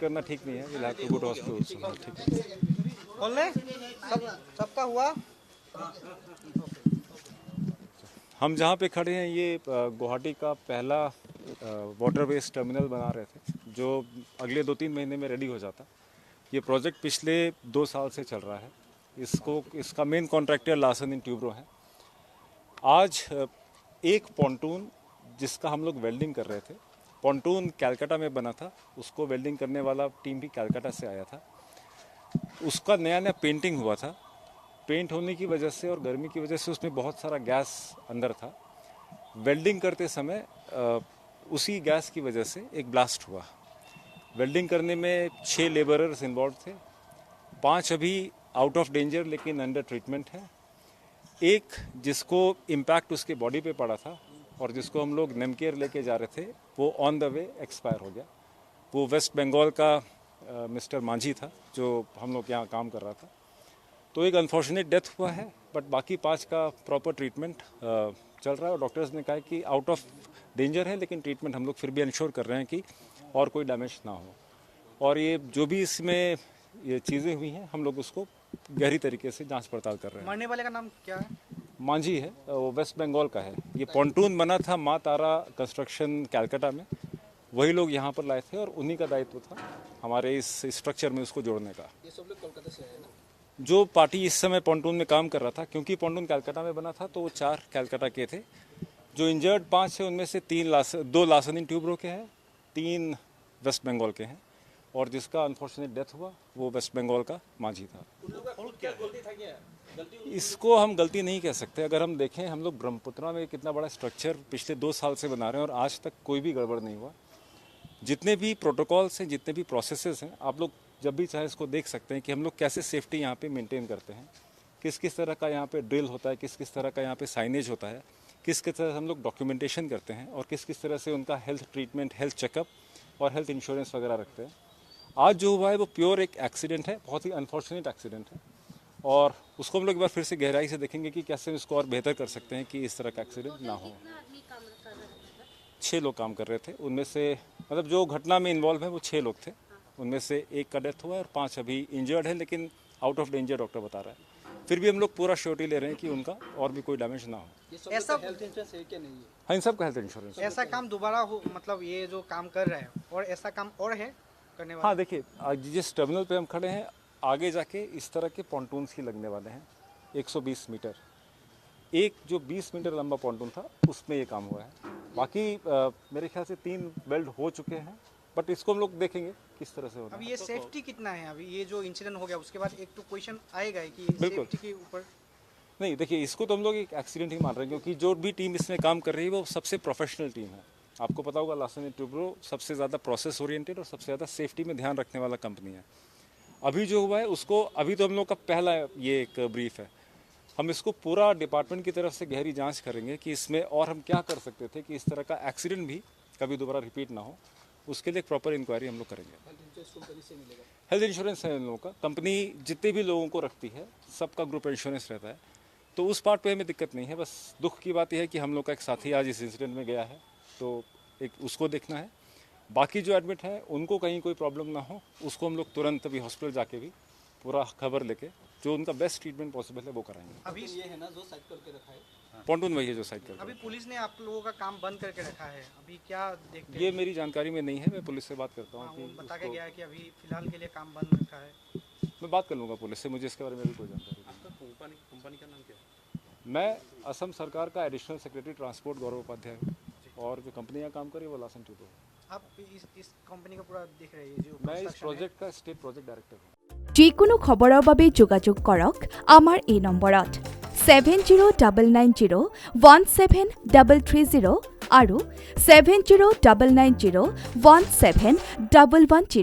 करना ठीक नहीं है। Will have to go to hospital. ठीक है, बोल ले सबका हुआ। हम जहाँ पे खड़े हैं ये गुवाहाटी का पहला वाटर वेस्ट टर्मिनल बना रहे थे, जो अगले 2-3 महीने में रेडी हो जाता। ये प्रोजेक्ट पिछले 2 साल से चल रहा है। इसका main contractor Larsen and Toubro है। आज एक पॉन्टून जिसका हम लोग वेल्डिंग कर रहे थे, पॉन्टून कैलकाटा में बना था, उसको वेल्डिंग करने वाला टीम भी कैलकाटा से आया था। उसका नया नया पेंटिंग हुआ था। पेंट होने की वजह से और गर्मी की वजह से उसमें बहुत सारा गैस अंदर था। वेल्डिंग करते समय उसी गैस की वजह से एक ब्लास्ट हुआ। वेल्डिंग करने में 6 लेबरर्स इन्वॉल्व थे। 5 अभी आउट ऑफ डेंजर लेकिन अंडर ट्रीटमेंट है। एक जिसको इम्पैक्ट उसके बॉडी पे पड़ा था और जिसको हम लोग नेमकेयर लेके जा रहे थे, वो ऑन द वे एक्सपायर हो गया। वो वेस्ट बंगाल का मिस्टर मांझी था जो हम लोग यहाँ काम कर रहा था। तो एक अनफॉर्चुनेट डेथ हुआ है, बट बाकी 5 का प्रॉपर ट्रीटमेंट चल रहा है और डॉक्टर्स ने कहा कि आउट ऑफ डेंजर है, लेकिन ट्रीटमेंट हम लोग फिर भी इंश्योर कर रहे हैं कि और कोई डैमेज ना हो। और ये जो भी इसमें ये चीज़ें हुई हैं, हम लोग उसको गहरी तरीके से जांच पड़ताल कर रहे हैं। मरने वाले का नाम क्या है? मांझी है, वो वेस्ट बंगाल का है। ये पॉन्टून बना था माँ तारा कंस्ट्रक्शन कैलकाटा में, वही लोग यहाँ पर लाए थे और उन्हीं का दायित्व था हमारे इस स्ट्रक्चर में उसको जोड़ने का। ये सब लोग कोलकाता से आए ना? जो पार्टी इस समय पॉन्टून में काम कर रहा था, क्योंकि पॉन्टून कैलकाटा में बना था, तो वो 4 कैलकाटा के थे। जो इंजर्ड 5 है उनमें से 2 लार्सन एंड ट्यूब्रो के हैं, 3 वेस्ट बंगाल के हैं और जिसका अनफॉर्चुनेट डेथ हुआ वो वेस्ट बंगाल का मांझी था। इसको हम गलती नहीं कह सकते। अगर हम देखें, हम लोग ब्रह्मपुत्रा में कितना बड़ा स्ट्रक्चर पिछले 2 साल से बना रहे हैं और आज तक कोई भी गड़बड़ नहीं हुआ। जितने भी प्रोटोकॉल्स हैं, जितने भी प्रोसेसेस हैं, आप लोग जब भी चाहे इसको देख सकते हैं कि हम लोग कैसे सेफ्टी यहाँ पे मेंटेन करते हैं। किस किस तरह का यहाँ पे ड्रिल होता है, किस किस तरह का यहाँ पे साइनेज होता है, किस किस तरह से हम लोग डॉक्यूमेंटेशन करते हैं और किस किस तरह से उनका हेल्थ ट्रीटमेंट, हेल्थ चेकअप और हेल्थ इंश्योरेंस वगैरह रखते हैं। आज जो हुआ है वो प्योर एक एक्सीडेंट है, बहुत ही अनफॉर्चुनेट एक्सीडेंट है और उसको हम लोग एक बार फिर से गहराई से देखेंगे कि कैसे इसको और बेहतर कर सकते हैं कि इस तरह का एक्सीडेंट ना हो। 6 लोग काम कर रहे थे, उनमें से मतलब जो घटना में इन्वॉल्व है वो 6 लोग थे। उनमें से एक का डेथ हुआ है और 5 अभी इंजर्ड है, लेकिन आउट ऑफ डेंजर डॉक्टर बता रहा है। फिर भी हम लोग पूरा श्योरिटी ले रहे हैं कि उनका और भी कोई डैमेज ना हो। ऐसा हेल्थ इंश्योरेंस है क्या? नहीं है। हाँ, इन सब का हेल्थ इंश्योरेंस। ऐसा काम दोबारा हो, मतलब ये जो काम कर रहे हैं और ऐसा काम और है करने वाला? हाँ, देखिए आज जिस टर्मिनल पे हम खड़े हैं, आगे जाके इस तरह के पॉन्टून्स ही लगने वाले हैं 120 मीटर। एक जो 20 मीटर लंबा पॉन्टून था उसमें ये काम हुआ है। बाकी मेरे ख्याल से 3 वेल्ड हो चुके हैं, बट इसको हम लोग देखेंगे किस तरह से होना है। अभी ये सेफ्टी कितना है? अभी ये जो इंसिडेंट हो गया उसके बाद एक तो क्वेश्चन आएगा ही कि बिल्कुल। सेफ्टी के ऊपर। नहीं, देखिए इसको तो हम लोग एक एक्सीडेंट ही मान रहे हैं, क्योंकि जो भी टीम इसमें काम कर रही है वो सबसे प्रोफेशनल टीम है। आपको पता होगा लार्सन एंड ट्यूब्रो सबसे ज़्यादा प्रोसेस ओरिएंटेड और सबसे ज़्यादा सेफ्टी में ध्यान रखने वाला कंपनी है। अभी जो हुआ है उसको, अभी तो हम लोग का पहला ये एक ब्रीफ है। हम इसको पूरा डिपार्टमेंट की तरफ से गहरी जांच करेंगे कि इसमें और हम क्या कर सकते थे कि इस तरह का एक्सीडेंट भी कभी दोबारा रिपीट ना हो। उसके लिए प्रॉपर इंक्वायरी हम लोग करेंगे। हेल्थ इंश्योरेंस है इन लोगों का। कंपनी जितने भी लोगों को रखती है सबका ग्रुप इंश्योरेंस रहता है, तो उस पार्ट पे हमें दिक्कत नहीं है। बस दुख की बात यह है कि हम लोग का एक साथी आज इस इंसिडेंट में गया है, तो एक उसको देखना है। बाकी जो एडमिट है उनको कहीं कोई प्रॉब्लम ना हो, उसको हम लोग तुरंत अभी हॉस्पिटल जाके भी पूरा खबर लेके जो उनका बेस्ट ट्रीटमेंट पॉसिबल है वो कराएंगे। अभी ये है ना जो साइड करके रखा है, पॉन्टून वही है जो साइड कर। अभी पुलिस ने आप लोगों का काम बंद करके रखा है, अभी क्या देखते हैं? ये मेरी जानकारी में नहीं है, मैं पुलिस से बात करता हूँ। वो बता के गया है कि अभी फिलहाल के लिए काम बंद रखा है। मैं बात कर लूँगा पुलिस से, मुझे इसके बारे में भी कोई जानकारी नहीं। कंपनी का नाम क्या है? मैं असम सरकार का एडिशनल सेक्रेटरी ट्रांसपोर्ट गौरव उपाध्याय हूँ और जो कंपनियाँ काम कर रही है वो लार्सन ट्यूब्रो है। आप इस कंपनी का पूरा देख रहे हैं जो मैं इस construction है? प्रोजेक्ट का स्टेट प्रोजेक्ट डायरेक्टर हूँ। যিকোনো খবৰৰ বাবে যোগাযোগ কৰক আমাৰ এই নম্বৰত 7099017330 আৰু 7099017110।